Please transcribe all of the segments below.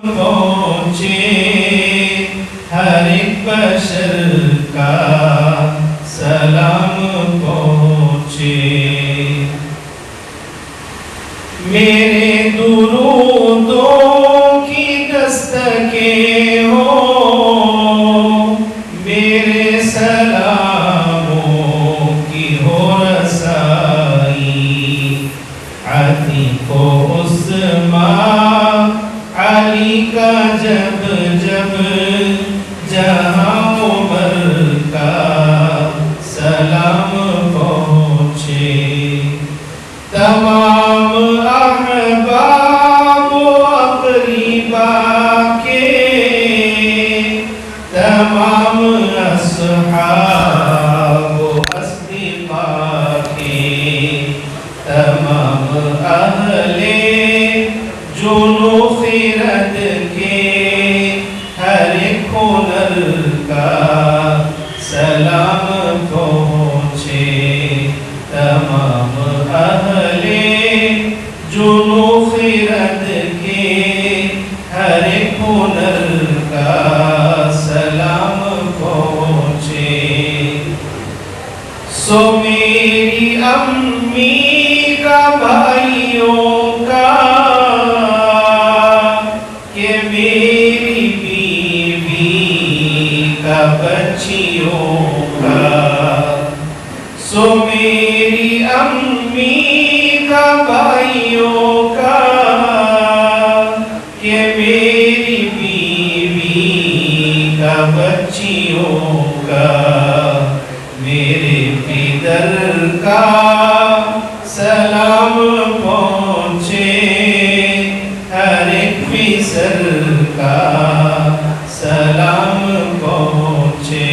پہنچے ہر ایک بشر کا سلام پہنچے میرے درودوں کی دستکیں ہو میرے سلاموں کی ہو رسائی عتیق و عثمان علی کا جب جب جہاں عمر کا سلام پہنچے تمام احباب و اقربا کے تمام اصحاب و اصدقاء کے تمام اہل جنو خیرت کے ہر ایک ہنر کا سلام پہنچے تمام اہل جنو خیرت کے ہر ایک ہنر کا سلام پہنچے سو میری امی کا بھائیوں کا کہ میری بیوی کا بچیوں کا سو میری امی کا بھائیوں کا کہ میری بیوی کا بچیوں کا میرے پدر کا سلام پہنچے ہر ایک پسر کا سلام پہنچے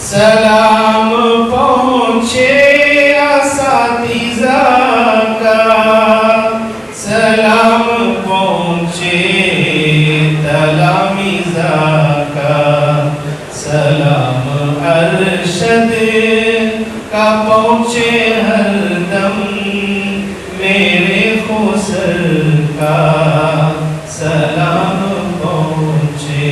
سلام پہنچے اساتذہ کا سلام پہنچے تلامذہ کا سلام ارشد کا پہنچے ہر دم میرے خسر کا سلام پہنچے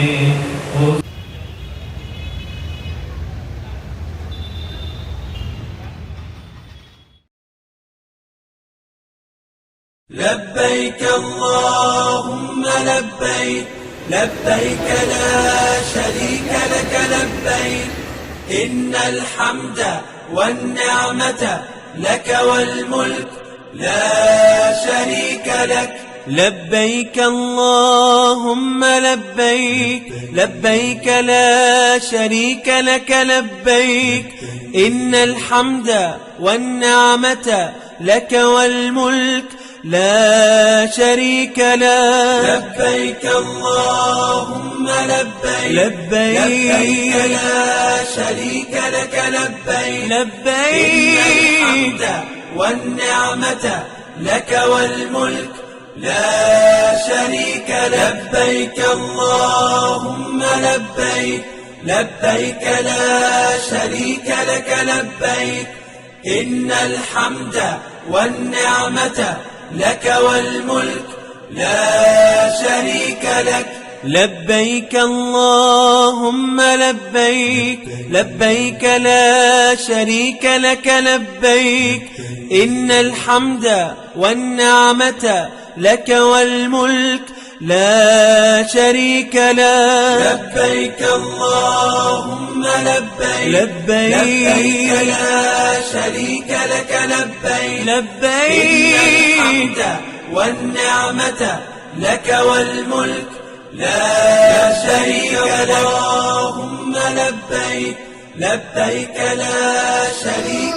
لبيك اللهم لبيك لبيك لا شريك لك لبيك إن الحمد والنعمة لك والملك لا شريك لك لبيك اللهم لبيك لبيك لا شريك لك لبيك إن الحمد والنعمة لك والملك لا شريك لك لبيك اللهم لبيك لبيك لا شريك لك لبيك لبيك إن الحمد والنعمة لك والملك لا شريك لك لبيك اللهم لبيك لبيك لا شريك لك لبيك إن الحمد والنعمة لك والملك لا شريك لك لبيك اللهم لبيك لبيك لا شريك لك لبيك إن الحمد والنعمة لك والملك لا شريك لك لبيك اللهم لبيك لبيك لا شريك لك لبيك لبيك إن الحمد والنعمة لك والملك لا شريك لك اللهم لبيك لبيك لا شريك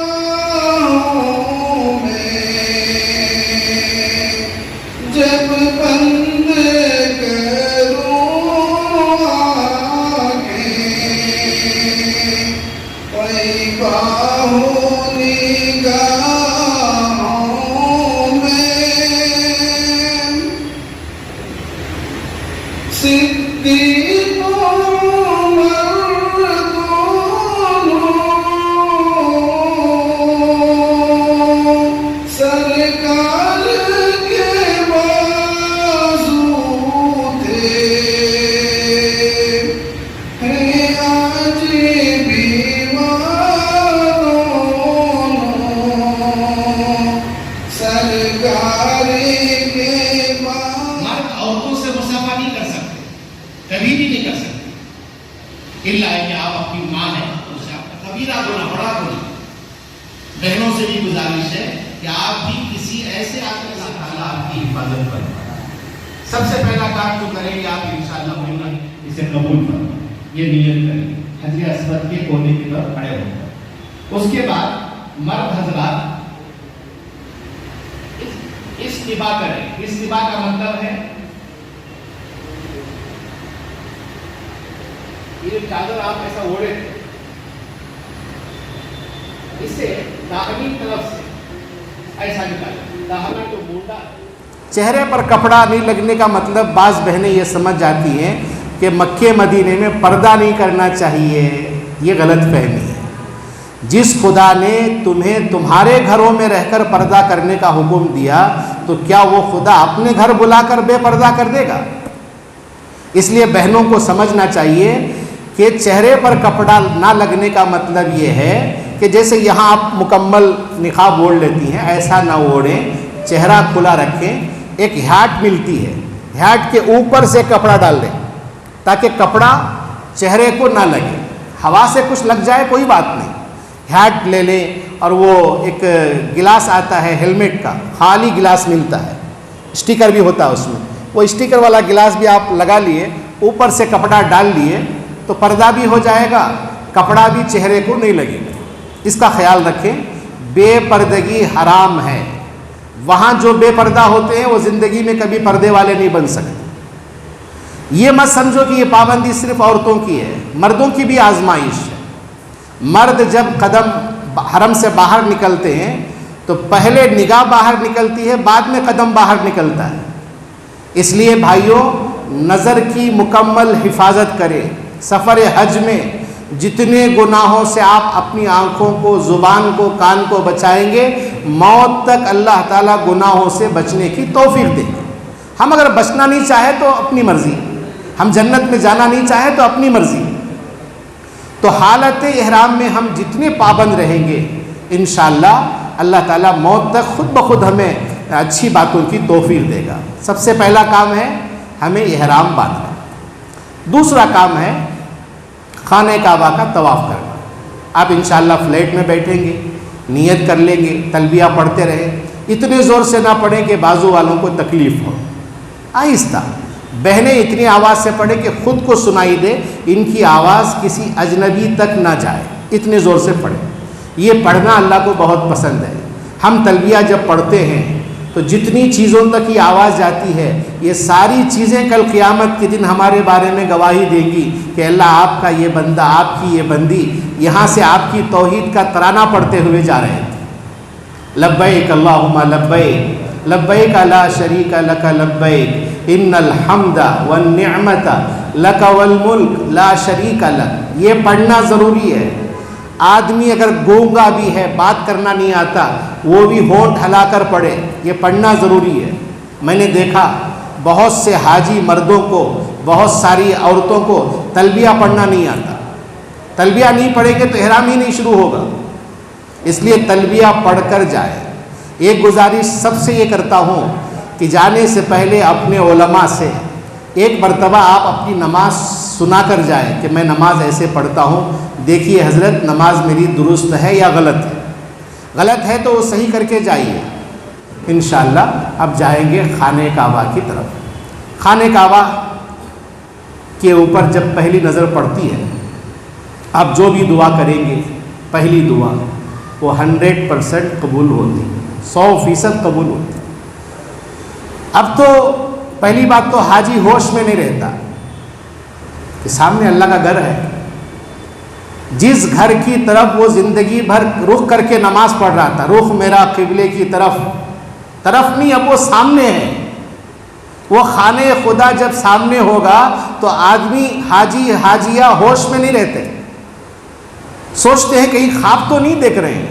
جب بندے کروں آگے طیبہ ہوں نگاہوں میں صدیق سرکار کے بازو کبھی بھی نہیں کر سکتے، الا ہے کہ آپ اپنی ماں ہے اسے آپ کا کبیرہ گناہ، بڑا گناہ۔ بہنوں سے بھی گزارش ہے کہ آپ بھی کسی ایسے اللہ تعالیٰ آپ کی حفاظت کریں۔ سب سے پہلا کام جو کریں گے آپ انشاءاللہ ہوگا اسے قبول کریں، یہ نیت کریں، حجر اسود کے کونے کی طرف کھڑے ہوں۔ اس کے بعد مرد حضرات استباء کریں۔ استباء کا مطلب ہے یہ چادر آپ ایسا اوڑھے اسے داہنی طرف سے ایسا نکالیں، داہنا جو مونڈا۔ چہرے پر کپڑا نہیں لگنے کا مطلب بعض بہنیں یہ سمجھ جاتی ہیں کہ مکے مدینے میں پردہ نہیں کرنا چاہیے، یہ غلط فہمی ہے۔ جس خدا نے تمہیں تمہارے گھروں میں رہ کر پردہ کرنے کا حکم دیا تو کیا وہ خدا اپنے گھر بلا کر بے پردہ کر دے گا؟ اس لیے بہنوں کو سمجھنا چاہیے کہ چہرے پر کپڑا نہ لگنے کا مطلب یہ ہے کہ جیسے یہاں آپ مکمل نقاب اوڑھ لیتی ہیں ایسا نہ اوڑھیں، چہرہ کھلا رکھیں۔ ایک ہیٹ ملتی ہے، ہیٹ کے اوپر سے کپڑا ڈال دیں تاکہ کپڑا چہرے کو نہ لگے، ہوا سے کچھ لگ جائے کوئی بات نہیں۔ ہیٹ لے لیں اور وہ ایک گلاس آتا ہے ہیلمٹ کا، خالی گلاس ملتا ہے، اسٹیکر بھی ہوتا ہے اس میں، وہ اسٹیکر والا گلاس بھی آپ لگا لیے، اوپر سے کپڑا ڈال لیے تو پردہ بھی ہو جائے گا، کپڑا بھی چہرے کو نہیں لگے گا۔ اس کا خیال رکھیں، بے پردگی حرام ہے۔ وہاں جو بے پردہ ہوتے ہیں وہ زندگی میں کبھی پردے والے نہیں بن سکتے۔ یہ مت سمجھو کہ یہ پابندی صرف عورتوں کی ہے، مردوں کی بھی آزمائش ہے۔ مرد جب قدم حرم سے باہر نکلتے ہیں تو پہلے نگاہ باہر نکلتی ہے، بعد میں قدم باہر نکلتا ہے۔ اس لیے بھائیوں، نظر کی مکمل حفاظت کریں۔ سفر حج میں جتنے گناہوں سے آپ اپنی آنکھوں کو، زبان کو، کان کو بچائیں گے، موت تک اللہ تعالیٰ گناہوں سے بچنے کی توفیق دیں گے۔ ہم اگر بچنا نہیں چاہے تو اپنی مرضی، ہم جنت میں جانا نہیں چاہے تو اپنی مرضی۔ تو حالت احرام میں ہم جتنے پابند رہیں گے انشاءاللہ اللہ تعالیٰ موت تک خود بخود ہمیں اچھی باتوں کی توفیق دے گا۔ سب سے پہلا کام ہے ہمیں احرام باندھنا۔ دوسرا کام ہے خانہ کعبہ کا طواف کرنا۔ آپ انشاءاللہ فلیٹ میں بیٹھیں گے، نیت کر لیں گے، تلبیہ پڑھتے رہیں، اتنے زور سے نہ پڑھیں کہ بازو والوں کو تکلیف ہو، آہستہ۔ بہنیں اتنی آواز سے پڑھیں کہ خود کو سنائی دے، ان کی آواز کسی اجنبی تک نہ جائے، اتنے زور سے پڑھیں۔ یہ پڑھنا اللہ کو بہت پسند ہے۔ ہم تلبیہ جب پڑھتے ہیں تو جتنی چیزوں تک یہ آواز جاتی ہے، یہ ساری چیزیں کل قیامت کے دن ہمارے بارے میں گواہی دیں گی کہ اللہ آپ کا یہ بندہ، آپ کی یہ بندی یہاں سے آپ کی توحید کا ترانہ پڑھتے ہوئے جا رہے تھے۔ لبیک اللہم لبیک لبیک لا شریک لک لبیک ان الحمد والنعمت لک والملک لا شریک لک۔ یہ پڑھنا ضروری ہے۔ آدمی اگر گونگا بھی ہے، بات کرنا نہیں آتا، وہ بھی ہونٹ ہلا کر پڑھے، یہ پڑھنا ضروری ہے۔ میں نے دیکھا بہت سے حاجی مردوں کو، بہت ساری عورتوں کو تلبیہ پڑھنا نہیں آتا۔ تلبیہ نہیں پڑھیں گے تو احرام ہی نہیں شروع ہوگا، اس لیے تلبیہ پڑھ کر جائے۔ ایک گزارش سب سے یہ کرتا ہوں کہ جانے سے پہلے اپنے علماء سے ایک مرتبہ آپ اپنی نماز سنا کر جائیں کہ میں نماز ایسے پڑھتا ہوں، دیکھیے حضرت نماز میری درست ہے یا غلط ہے۔ غلط ہے تو وہ صحیح کر کے جائیے۔ انشاءاللہ اب جائیں گے خانہ کعبہ کی طرف۔ خانہ کعبہ کے اوپر جب پہلی نظر پڑتی ہے، آپ جو بھی دعا کریں گے، پہلی دعا وہ 100% قبول ہوتی، 100% قبول ہوتی۔ اب تو پہلی بات تو حاجی ہوش میں نہیں رہتا کہ سامنے اللہ کا گھر ہے۔ جس گھر کی طرف وہ زندگی بھر رخ کر کے نماز پڑھ رہا تھا، رخ میرا قبلے کی طرف نہیں، اب وہ سامنے ہے۔ وہ خانہ خدا جب سامنے ہوگا تو آدمی، حاجی حاجیہ ہوش میں نہیں رہتے، سوچتے ہیں کہیں خواب تو نہیں دیکھ رہے ہیں،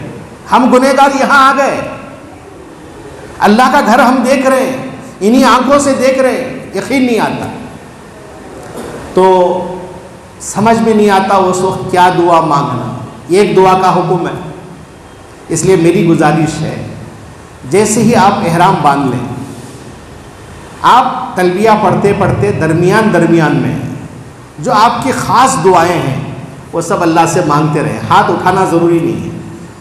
ہم گنہگار یہاں آ گئے، اللہ کا گھر ہم دیکھ رہے ہیں، انہی آنکھوں سے دیکھ رہے ہیں، یقین نہیں آتا، تو سمجھ میں نہیں آتا اس وقت کیا دعا مانگنا۔ ایک دعا کا حکم ہے، اس لیے میری گزارش ہے جیسے ہی آپ احرام باندھ لیں، آپ تلبیہ پڑھتے پڑھتے درمیان میں جو آپ کی خاص دعائیں ہیں وہ سب اللہ سے مانگتے رہیں. ہاتھ اٹھانا ضروری نہیں ہے,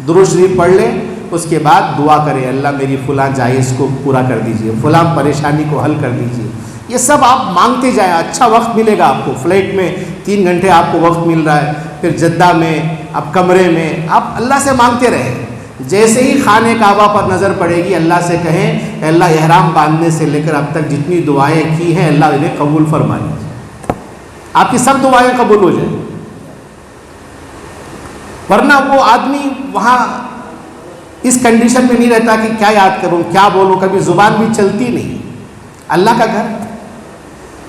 درود شریف پڑھ لیں, اس کے بعد دعا کریں اللہ میری فلاں جائز کو پورا کر دیجئے, فلاں پریشانی کو حل کر دیجئے. یہ سب آپ مانگتے جائیں, اچھا وقت ملے گا آپ کو. فلائٹ میں 3 گھنٹے آپ کو وقت مل رہا ہے, پھر جدہ میں اب کمرے میں آپ اللہ سے مانگتے رہیں. جیسے ہی خانہ کعبہ پر نظر پڑے گی اللہ سے کہیں اللہ احرام باندھنے سے لے کر اب تک جتنی دعائیں کی ہیں اللہ انہیں قبول فرما لیجیے, آپ کی سب دعائیں قبول ہو جائیں. ورنہ وہ آدمی وہاں اس کنڈیشن میں نہیں رہتا کہ کیا یاد کروں, کیا بولوں, کبھی زبان بھی چلتی نہیں. اللہ کا گھر,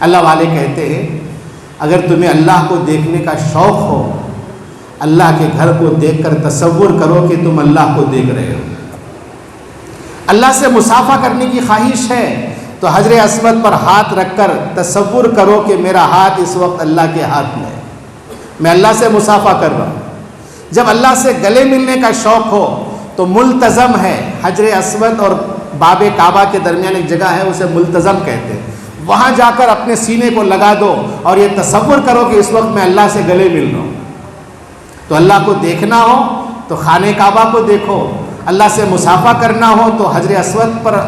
اللہ والے کہتے ہیں اگر تمہیں اللہ کو دیکھنے کا شوق ہو, اللہ کے گھر کو دیکھ کر تصور کرو کہ تم اللہ کو دیکھ رہے ہو. اللہ سے مصافحہ کرنے کی خواہش ہے تو حجر اسود پر ہاتھ رکھ کر تصور کرو کہ میرا ہاتھ اس وقت اللہ کے ہاتھ میں ہے, میں اللہ سے مصافحہ کر رہا ہوں. جب اللہ سے گلے ملنے کا شوق ہو تو ملتزم ہے, حجر اسود اور باب کعبہ کے درمیان ایک جگہ ہے اسے ملتزم کہتے ہیں, وہاں جا کر اپنے سینے کو لگا دو اور یہ تصور کرو کہ اس وقت میں اللہ سے گلے مل رہا ہوں. تو اللہ کو دیکھنا ہو تو خانہ کعبہ کو دیکھو, اللہ سے مصافحہ کرنا ہو تو حجر اسود پر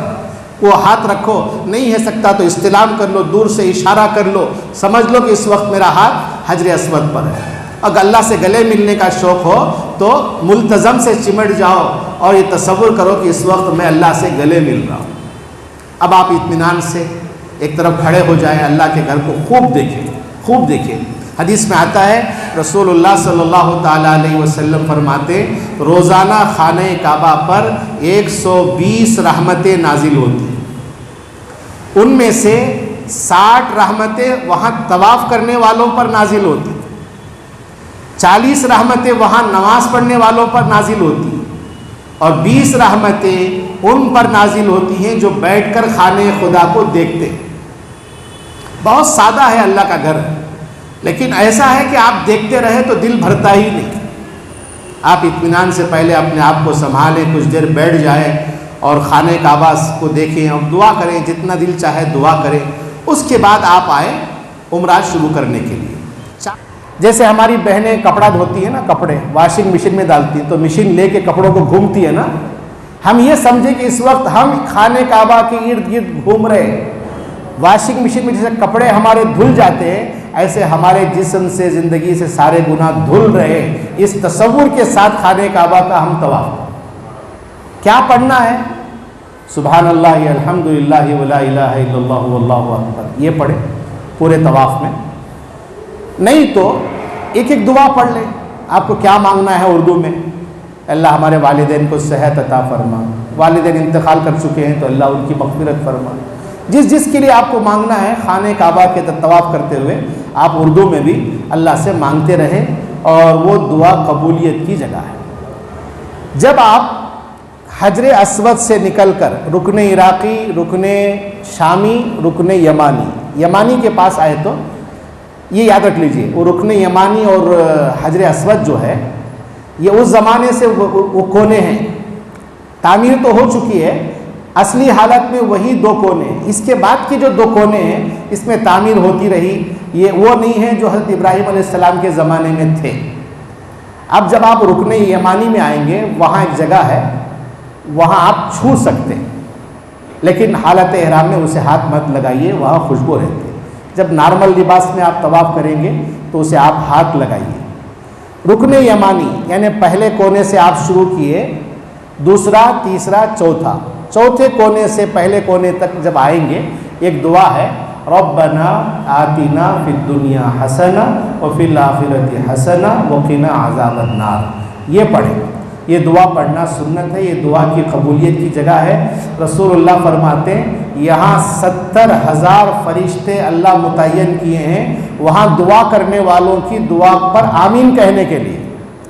وہ ہاتھ رکھو, نہیں ہے سکتا تو استلام کر لو, دور سے اشارہ کر لو, سمجھ لو کہ اس وقت میرا ہاتھ حجر اسود پر ہے. اگر اللہ سے گلے ملنے کا شوق ہو تو ملتزم سے چمٹ جاؤ اور یہ تصور کرو کہ اس وقت میں اللہ سے گلے مل رہا ہوں. اب آپ اطمینان سے ایک طرف کھڑے ہو جائیں, اللہ کے گھر کو خوب دیکھیں, خوب دیکھیں. حدیث میں آتا ہے رسول اللہ صلی اللہ تعالیٰ علیہ وسلم فرماتے روزانہ خانہ کعبہ پر 120 رحمتیں نازل ہوتی ہیں. ان میں سے 60 رحمتیں وہاں طواف کرنے والوں پر نازل ہوتی ہیں, 40 رحمتیں وہاں نماز پڑھنے والوں پر نازل ہوتی ہیں, اور 20 رحمتیں ان پر نازل ہوتی ہیں جو بیٹھ کر خانہ خدا کو دیکھتے ہیں. بہت سادہ ہے اللہ کا گھر, لیکن ایسا ہے کہ آپ دیکھتے رہے تو دل بھرتا ہی نہیں. آپ اطمینان سے پہلے اپنے آپ کو سنبھالیں, کچھ دیر بیٹھ جائیں اور خانہ کعبہ کو دیکھیں اور دعا کریں, جتنا دل چاہے دعا کریں. اس کے بعد آپ آئیں عمرہ شروع کرنے کے لیے. جیسے ہماری بہنیں کپڑا دھوتی ہیں نا, کپڑے واشنگ مشین میں ڈالتی ہیں تو مشین لے کے کپڑوں کو گھومتی ہے نا, ہم یہ سمجھیں کہ اس وقت ہم خانہ کعبہ کے ارد گرد گھوم رہے ہیں. واشنگ مشین میں جیسے کپڑے ہمارے دھل جاتے ہیں ایسے ہمارے جسم سے زندگی سے سارے گناہ دھل رہے, اس تصور کے ساتھ خانہ کعبہ کا ہم طواف کریں. کیا پڑھنا ہے؟ سبحان اللہ الحمدللہ ولا الہ الا اللہ واللہ اکبر, یہ پڑھیں پورے طواف میں. نہیں تو ایک ایک دعا پڑھ لیں. آپ کو کیا مانگنا ہے اردو میں, اللہ ہمارے والدین کو صحت عطا فرما, والدین انتقال کر چکے ہیں تو اللہ ان کی مغفرت فرما. جس جس کے لیے آپ کو مانگنا ہے خانہ کعبہ کے طواف کرتے ہوئے آپ اردو میں بھی اللہ سے مانگتے رہیں, اور وہ دعا قبولیت کی جگہ ہے. جب آپ حجر اسود سے نکل کر رکن عراقی, رکن شامی, رکن یمانی کے پاس آئے تو یہ یاد رکھ لیجئے, وہ رکن یمانی اور حجر اسود جو ہے یہ اس زمانے سے وہ کونے ہیں, تعمیر تو ہو چکی ہے, اصلی حالت میں وہی 2 کونے ہیں. اس کے بعد کی جو 2 کونے ہیں اس میں تعمیر ہوتی رہی, یہ وہ نہیں ہے جو حضرت ابراہیم علیہ السلام کے زمانے میں تھے. اب جب آپ رکن یمانی میں آئیں گے وہاں ایک جگہ ہے, وہاں آپ چھو سکتے ہیں, لیکن حالت احرام میں اسے ہاتھ مت لگائیے, وہاں خوشبو رہتی ہے. جب نارمل لباس میں آپ طواف کریں گے تو اسے آپ ہاتھ لگائیے. رکن یمانی یعنی پہلے کونے سے آپ شروع کیے, دوسرا, تیسرا, چوتھا, چوتھے کونے سے پہلے کونے تک جب آئیں گے ایک دعا ہے ربنا آتنا فی الدنیا حسنہ وفی الآخرۃ حسنہ وقنا عذاب النار. یہ پڑھیں, یہ دعا پڑھنا سنت ہے, یہ دعا کی قبولیت کی جگہ ہے. رسول اللہ فرماتے ہیں یہاں 70,000 فرشتے اللہ متعین کیے ہیں وہاں دعا کرنے والوں کی دعا پر آمین کہنے کے لیے.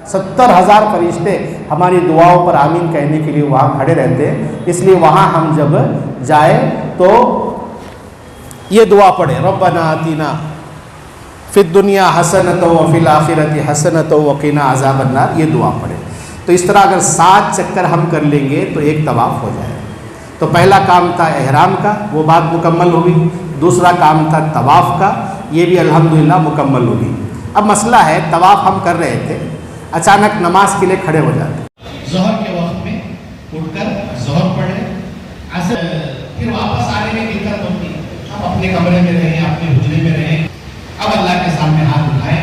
70,000 فرشتے ہماری دعاؤں پر آمین کہنے کے لیے وہاں کھڑے رہتے ہیں. اس لیے وہاں ہم جب جائیں تو یہ دعا پڑھیں ربنا آتنا فی الدنیا حسنۃ وفی الآخرۃ حسنۃ وقنا عذاب النار, یہ دعا پڑھیں. تو اس طرح اگر 7 چکر ہم کر لیں گے تو ایک طواف ہو جائے. تو پہلا کام تھا احرام کا, وہ بات مکمل ہوئی. دوسرا کام تھا طواف کا, یہ بھی الحمدللہ مکمل ہوگی۔ اب مسئلہ ہے طواف ہم کر رہے تھے، اچانک نماز کے لیے کھڑے ہو جاتے، ظہر کے وقت میں اٹھ کر ظہر پڑھیں، عصر پھر واپس آنے میں دقت ہوتی ہے، ہم اپنے کمرے میں رہیں، اپنے حجرے میں رہیں، اب اللہ کے سامنے ہاتھ اٹھائیں،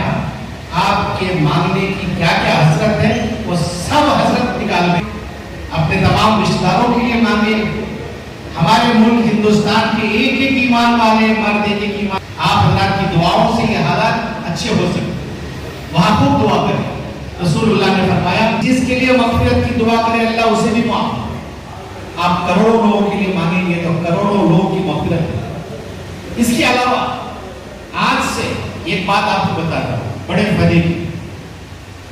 آپ کے مانگنے کی کیا کیا حسرت ہے وہ سب حسرت نکال دیں، اپنے تمام رشتہ داروں کے لیے مانگیں، ہمارے ملک ہندوستان کے ایک ایک ایمان والے مرد ایک ایک ایمان، آپ حضرات کی دعاؤں سے یہ حالات اچھے ہو سکتے ہیں، وہاں خوب دعا کریں۔ رسول اللہ نے فرمایا جس کے لیے مغفرت کی دعا کرے اللہ اسے بھی معاف، آپ کروڑوں لوگوں کے لیے مانگیں گے تو کروڑوں لوگوں کی مغفرت ہے۔ اس کے علاوہ آج سے ایک بات آپ کو بتاتا ہوں بڑے فائدے کی،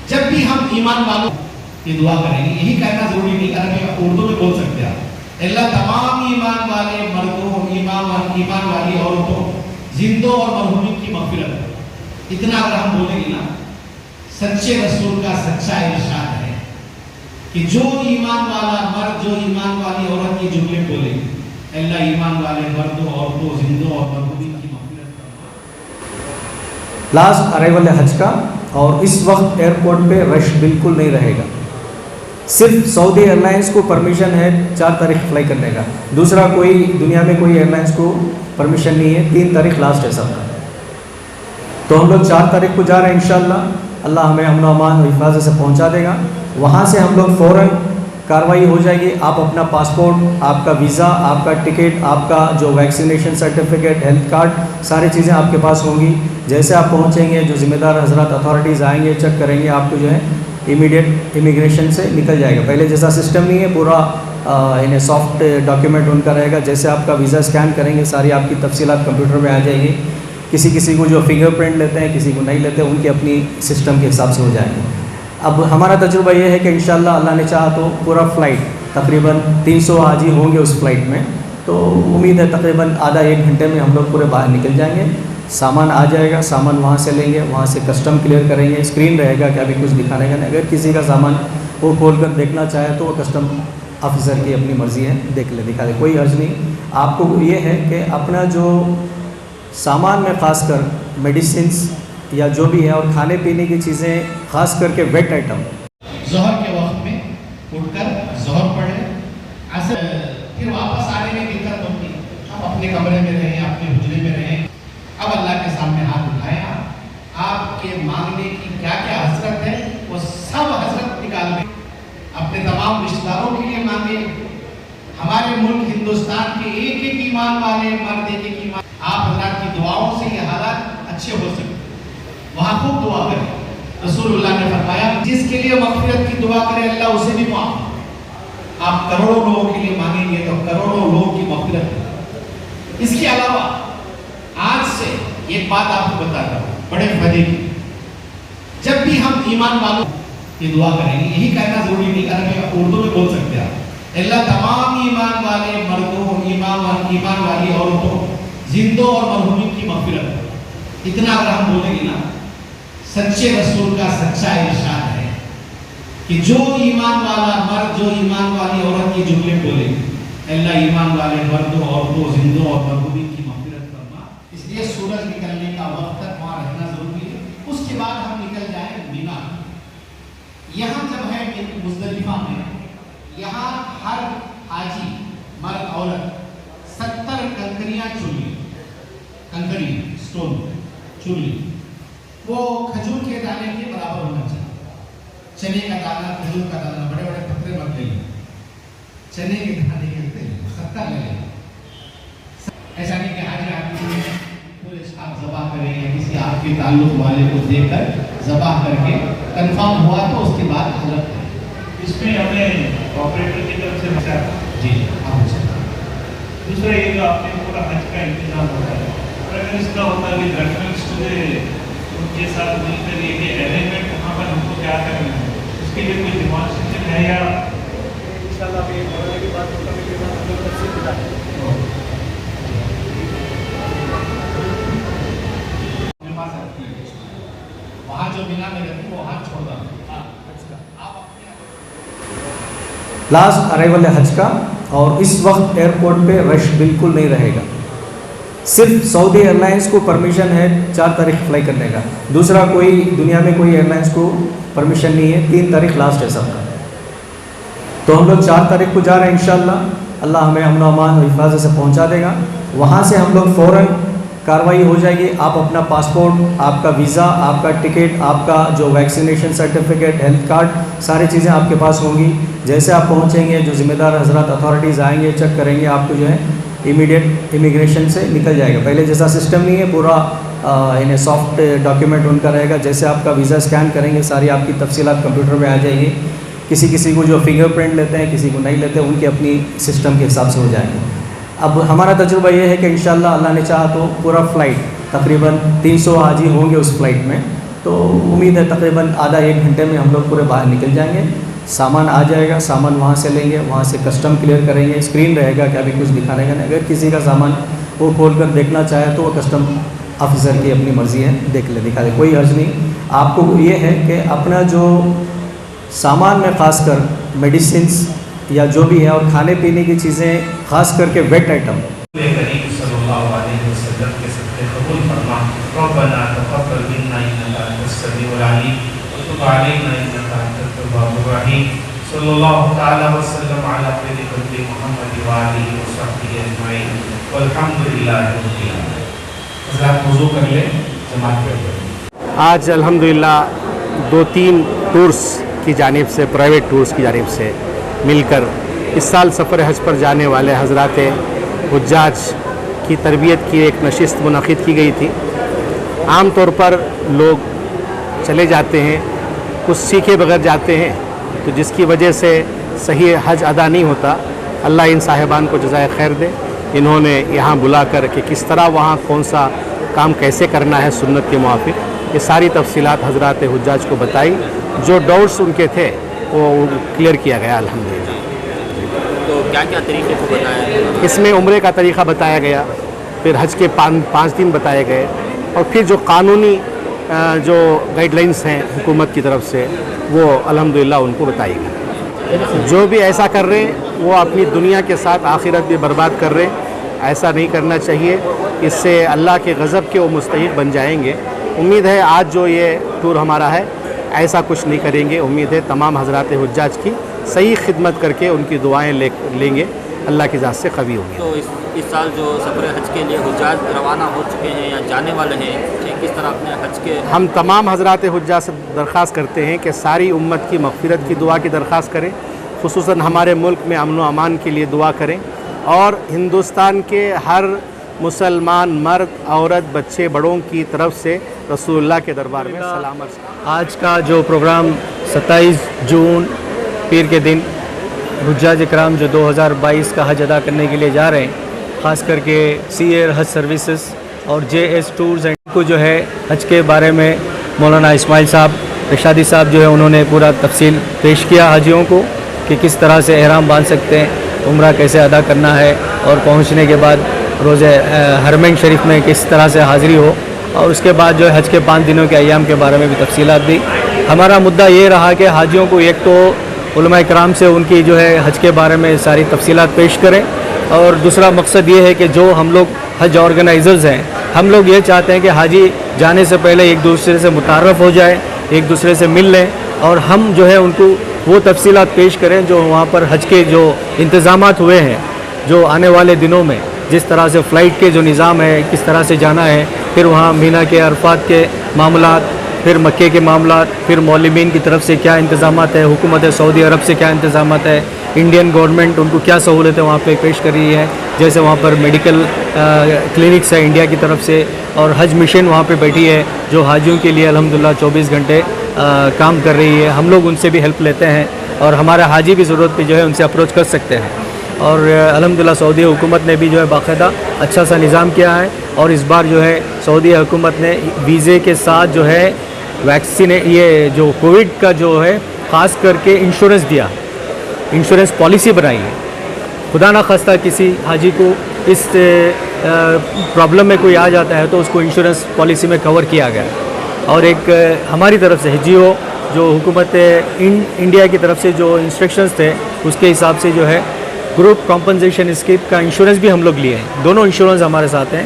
جب بھی ہم ایمان والوں کی دعا کریں گے، یہی کہنا ضروری نہیں، عربی اردو میں بول سکتے ہیں آپ، اللہ تمام ایمان والے مردوں، ایمان والی عورتوں، زندوں اور مرحومین کی مغفرت، اتنا اگر ہم بولیں گے نا، سچے رسول کا سچا ارشاد ہے کہ جو ایمان والا مرد، جو ایمان والی عورت یہ جملے بولے، اللہ ایمان والے مردوں، عورتوں، زندوں اور مرحومین کی مغفرت کرے۔ لاسٹ ارائیول ہے حج کا، اور اس وقت ایئرپورٹ پہ رش بالکل نہیں رہے گا، صرف سعودی ایئر لائنس کو پرمیشن ہے 4 تاریخ فلائی کرنے کا، دوسرا کوئی دنیا میں کوئی ایئر لائنس کو پرمیشن نہیں ہے، 3 تاریخ لاسٹ ہے سب کا، تو ہم لوگ 4 تاریخ کو جا رہے ہیں انشاءاللہ، اللہ ہمیں امن و امان و حفاظت سے پہنچا دے گا، وہاں سے ہم لوگ فوراً کارروائی ہو جائے گی، آپ اپنا پاسپورٹ، آپ کا ویزا، آپ کا ٹکٹ، آپ کا جو ویکسینیشن سرٹیفکیٹ، ہیلتھ کارڈ، ساری چیزیں آپ کے پاس ہوں گی، جیسے آپ پہنچیں گے جو ذمہ دار حضرات اتھارٹیز آئیں گے چیک کریں گے، آپ کو جو ہے امیڈیٹ امیگریشن سے نکل جائے گا، پہلے جیسا سسٹم نہیں ہے، پورا انہیں سافٹ ڈاکیومنٹ ان کا رہے گا، جیسے آپ کا ویزا اسکین کریں گے ساری آپ کی تفصیلات کمپیوٹر میں آ جائے گی، کسی کو جو فنگر پرنٹ لیتے ہیں کسی کو نہیں لیتے، ان کی اپنی سسٹم کے حساب سے ہو جائے گی۔ اب ہمارا تجربہ یہ ہے کہ انشاءاللہ اللہ نے چاہا تو پورا فلائٹ تقریباً 300 حاجی ہوں گے اس فلائٹ میں، تو امید ہے تقریباً آدھا 1 گھنٹے میں ہم لوگ پورے باہر نکل جائیں گے، سامان آ جائے گا، سامان وہاں سے لیں گے، وہاں سے کسٹم کلیئر کریں گے، اسکرین رہے گا کہ ابھی کچھ دکھانے کا نہیں، اگر کسی کا سامان وہ کھول کر دیکھنا چاہے تو وہ کسٹم آفیسر کی اپنی مرضی ہے، دیکھ لے دکھا دے، کوئی حرج نہیں۔ آپ کو یہ ہے کہ اپنا جو سامان میں خاص کر میڈیسنس یا جو بھی ہے اور کھانے پینے کی چیزیں خاص کر کے ویٹ آئٹم، ظہر کے وقت میں اٹھ کر ظہر پڑھیں، عصر پھر واپس آنے میں دقت ہوتی ہے، ہم اپنے کمرے میں رہیں، اپنے حجرے میں رہیں، اب اللہ کے سامنے ہاتھ اٹھائیں، آپ کے مانگنے کی کیا کیا حسرت ہے وہ سب حسرت نکال دیں، اپنے تمام رشتہ داروں کے لیے مانگیں، ہمارے ملک ہندوستان کے ایک ایک ایمان والے مرد ایک ایک ایمان، آپ حضرات کی دعاؤں سے یہ حالات اچھے ہو سکتے ہیں، وہاں خوب دعا کریں۔ رسول اللہ نے فرمایا جس کے لیے مغفرت کی دعا کرے اللہ اسے بھی معاف، آپ کروڑوں لوگوں کے لیے مانگیں گے تو کروڑوں لوگوں کی مغفرت ہے۔ اس کے علاوہ آج سے ایک بات آپ کو بتاتا ہوں بڑے فائدے کی، جب بھی ہم ایمان والوں کی دعا کریں گے، یہی کہنا ضروری نہیں، عربی اردو میں بول سکتے ہیں آپ، اللہ تمام ایمان والے مردوں، ایمان والی عورتوں، زندوں اور مرحومین کی مغفرت، اتنا اگر ہم بولیں گے نا، سچے رسول کا سچا ارشاد ہے کہ جو ایمان والا مرد، جو ایمان والی عورت یہ جملے بولے، اللہ ایمان والے مردوں، عورتوں، زندوں اور مرحومین کی مغفرت فرما۔ اس لیے سورج نکلنے کا وقت تک وہاں رہنا ضروری ہے، اس کے بعد ہم نکل جائیں مینا۔ یہاں جب ہے مزدلفہ میں، یہاں ہر حاجی مرد عورت 70 کنکریاں چن لی، کنکری سٹون چن لی، وہ کھجور کے دانے کے برابر ہونا چاہیے، چنے کا دانا، کھجور کا دانا، بڑے بڑے پتھر مت لیں، چنے کے دانے کے 70 لے لیں، ایسا نہیں کہ حاجی آدمی پورے آپ ذبح کریں یا کسی آپ کے تعلق والے کو دے کر ذبح کر کے کنفرم ہوا تو اس کے بعد حضرت کریں۔ اس میں ہمیں آپریٹر کی طرف سے بچا جی آپ سے دوسرا یہ جو آپ نے پورا حج کا انتظام ہوتا ہے، اور اگر اس کا ہوتا ہے کہ ریفرنس ان کے ساتھ مل کر یہ کہ ارینجمنٹ وہاں پر ہم کو کیا کرنا ہے، اس کے لیے کوئی ڈیمانسٹریشن ہے یا انشاءاللہ آپ یہ بڑھانے کی بات ہوتا ہے کہ ہم لوگ تفصیل بتائیں۔ وہاں جو مینا میں رہتی وہ ہاتھ چھوڑ دیں۔ لاسٹ ارائیول ہے حج کا، اور اس وقت ایئرپورٹ پہ رش بالکل نہیں رہے گا، صرف سعودی ایئرلائنس کو پرمیشن ہے 4 تاریخ فلائی کرنے کا. دوسرا کوئی دنیا میں کوئی ایئرلائنس کو پرمیشن نہیں ہے. 3 تاریخ لاسٹ ہے سب کا. تو ہم لوگ 4 تاریخ کو جا رہے ہیں انشاءاللہ. اللہ ہمیں امن و امان اور حفاظت سے پہنچا دے گا. وہاں سے ہم لوگ فوراً کارروائی ہو جائے گی. آپ اپنا پاسپورٹ, آپ کا ویزا, آپ کا ٹکٹ, آپ کا جو ویکسینیشن سرٹیفکیٹ, ہیلتھ کارڈ, ساری چیزیں آپ کے پاس ہوں گی. جیسے آپ پہنچیں گے, جو ذمہ دار حضرات اتھارٹیز آئیں گے, چیک کریں گے, آپ کو جو ہے امیڈیٹ امیگریشن سے نکل جائے گا. پہلے جیسا سسٹم نہیں ہے, پورا سافٹ ڈاکیومنٹ ان کا رہے گا. جیسے آپ کا ویزا اسکین کریں گے, ساری آپ کی تفصیلات کمپیوٹر میں آ جائے گی. کسی کو جو فنگر پرنٹ لیتے ہیں, کسی کو نہیں لیتے, ان کے اپنی سسٹم کے حساب سے ہو جائیں گے. اب ہمارا تجربہ یہ ہے کہ انشاءاللہ اللہ نے چاہا تو پورا فلائٹ تقریباً 300 حاجی ہوں گے اس فلائٹ میں. تو امید ہے تقریباً آدھا 1 گھنٹے میں ہم لوگ پورے باہر نکل جائیں گے. سامان آ جائے گا, سامان وہاں سے لیں گے, وہاں سے کسٹم کلیئر کریں گے. اسکرین رہے گا کہ ابھی کچھ دکھانے کا نہیں. اگر کسی کا سامان وہ کھول کر دیکھنا چاہے تو وہ کسٹم آفیسر کی اپنی مرضی ہے, دیکھ لے, دکھا دے, کوئی حرج نہیں. آپ کو یہ ہے کہ اپنا جو سامان میں خاص کر میڈیسنس یا جو بھی ہے اور کھانے پینے کی چیزیں, خاص کر کے ویٹ آئٹم, کریم صلی اللہ علیہ وسلم کے صدقے قبول فرما. ربنا تقبل منا انک انت السمیع العلیم وتب علینا انک انت التواب الرحیم. صلی اللہ تعالی وسلم علی خیر خلق محمد و آلہ وصحبہ اجمعین والحمد للہ رب العالمین. حضرات وضو کر لیں, جماعت پڑھ. آج الحمدللہ 2-3 ٹورس کی جانب سے, پرائیویٹ ٹورس کی جانب سے مل کر اس سال سفر حج پر جانے والے حضرات حجاج کی تربیت کی ایک نشست منعقد کی گئی تھی. عام طور پر لوگ چلے جاتے ہیں, کچھ سیکھے بغیر جاتے ہیں, تو جس کی وجہ سے صحیح حج ادا نہیں ہوتا. اللہ ان صاحبان کو جزائے خیر دے. انہوں نے یہاں بلا کر کہ کس طرح وہاں کون سا کام کیسے کرنا ہے سنت کے موافق, یہ ساری تفصیلات حضرات حجاج کو بتائی. جو ڈاؤٹس ان کے تھے وہ کلیئر کیا گیا الحمدللہ. تو کیا کیا طریقے کو بتایا؟ اس میں عمرے کا طریقہ بتایا گیا, پھر حج کے 5 دن بتائے گئے, اور پھر جو قانونی جو گائیڈ لائنس ہیں حکومت کی طرف سے وہ الحمدللہ ان کو بتائی گئی. جو بھی ایسا کر رہے ہیں وہ اپنی دنیا کے ساتھ آخرت بھی برباد کر رہے ہیں. ایسا نہیں کرنا چاہیے, اس سے اللہ کے غضب کے وہ مستحق بن جائیں گے. امید ہے آج جو یہ ٹور ہمارا ہے ایسا کچھ نہیں کریں گے. امید ہے تمام حضرات حجاج کی صحیح خدمت کر کے ان کی دعائیں لیں گے, اللہ کی ذات سے قوی ہوں گے. تو اس سال جو سفر حج کے لیے حجاج روانہ ہو چکے ہیں یا جانے والے ہیں, کس طرح اپنے حج کے ہم تمام حضرات حجاج سے درخواست کرتے ہیں کہ ساری امت کی مغفرت کی دعا کی درخواست کریں, خصوصاً ہمارے ملک میں امن و امان کے لیے دعا کریں, اور ہندوستان کے ہر مسلمان مرد, عورت, بچے, بڑوں کی طرف سے رسول اللہ کے دربار میں سلام عرض. آج کا جو پروگرام 27 جون پیر کے دن حجاج اکرام جو 2022 کا حج ادا کرنے کے لیے جا رہے ہیں, خاص کر کے سی ایئر حج سروسز اور JS ٹورز اینڈ کو جو ہے حج کے بارے میں مولانا اسماعیل صاحب رشادی صاحب جو ہے انہوں نے پورا تفصیل پیش کیا حاجیوں کو کہ کس طرح سے احرام باندھ سکتے ہیں, عمرہ کیسے ادا کرنا ہے, اور پہنچنے کے بعد روزہ حرمین شریف میں کس طرح سے حاضری ہو, اور اس کے بعد جو ہے حج کے 5 دنوں کے ایام کے بارے میں بھی تفصیلات دی. ہمارا مدعا یہ رہا کہ حاجیوں کو ایک تو علماء کرام سے ان کی جو ہے حج کے بارے میں ساری تفصیلات پیش کریں, اور دوسرا مقصد یہ ہے کہ جو ہم لوگ حج آرگنائزرز ہیں, ہم لوگ یہ چاہتے ہیں کہ حاجی جانے سے پہلے ایک دوسرے سے متعارف ہو جائے, ایک دوسرے سے مل لیں, اور ہم جو ہے ان کو وہ تفصیلات پیش کریں جو وہاں پر حج کے جو انتظامات ہوئے ہیں, جو آنے والے دنوں میں جس طرح سے فلائٹ کے جو نظام ہے, کس طرح سے جانا ہے, پھر وہاں مینا کے عرفات کے معاملات, پھر مکے کے معاملات, پھر معلمین کی طرف سے کیا انتظامات ہے, حکومت سعودی عرب سے کیا انتظامات ہے, انڈین گورنمنٹ ان کو کیا سہولتیں وہاں پہ پیش کر رہی ہے, جیسے وہاں پر میڈیکل کلینکس ہے انڈیا کی طرف سے, اور حج مشن وہاں پہ بیٹھی ہے جو حاجیوں کے لیے الحمدللہ 24 گھنٹے کام کر رہی ہے. ہم لوگ ان سے بھی ہیلپ لیتے ہیں, اور ہمارے حاجی بھی ضرورت پہ جو ہے ان سے اپروچ کر سکتے ہیں. اور الحمدللہ سعودی حکومت نے بھی جو ہے باقاعدہ اچھا سا نظام کیا ہے, اور اس بار جو ہے سعودی حکومت نے ویزے کے ساتھ جو ہے ویکسین, یہ جو کووڈ کا جو ہے خاص کر کے انشورنس دیا, انشورنس پالیسی بنائی ہے. خدا نہ خواستہ کسی حاجی کو اس پرابلم میں کوئی آ جاتا ہے تو اس کو انشورنس پالیسی میں کور کیا گیا, اور ایک ہماری طرف سے جیو جو حکومت انڈیا کی طرف سے جو انسٹرکشنز تھے اس کے حساب سے جو ہے گروپ کمپنسیشن اسکیم کا انشورنس بھی ہم لوگ لیے ہیں. دونوں انشورنس ہمارے ساتھ ہیں,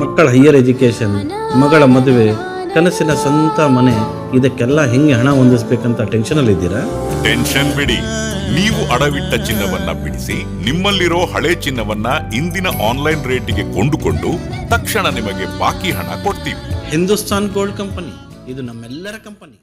ಮಕ್ಕಳ ಹೈಯರ್ ಎಜುಕೇಷನ್, ಮಗಳ ಮದುವೆ, ಕನಸಿನ ಸ್ವಂತ ಮನೆ, ಇದಕ್ಕೆಲ್ಲ ಹೆಂಗೆ ಹಣ ಹೊಂದಿಸ್ಬೇಕಂತ ಟೆನ್ಷನಲ್ಲಿದ್ದೀರಾ? ಟೆನ್ಷನ್ ಬಿಡಿ, ನೀವು ಅಡವಿಟ್ಟ ಚಿನ್ನವನ್ನ ಬಿಡಿಸಿ ನಿಮ್ಮಲ್ಲಿರೋ ಹಳೆ ಚಿನ್ನವನ್ನ ಇಂದಿನ ಆನ್ಲೈನ್ ರೇಟಿಗೆ ಕೊಂಡುಕೊಂಡು ತಕ್ಷಣ ನಿಮಗೆ ಬಾಕಿ ಹಣ ಕೊಡ್ತೀವಿ. ಹಿಂದೂಸ್ತಾನ್ ಗೋಲ್ಡ್ ಕಂಪನಿ ಇದು ನಮ್ಮೆಲ್ಲರ ಕಂಪನಿ.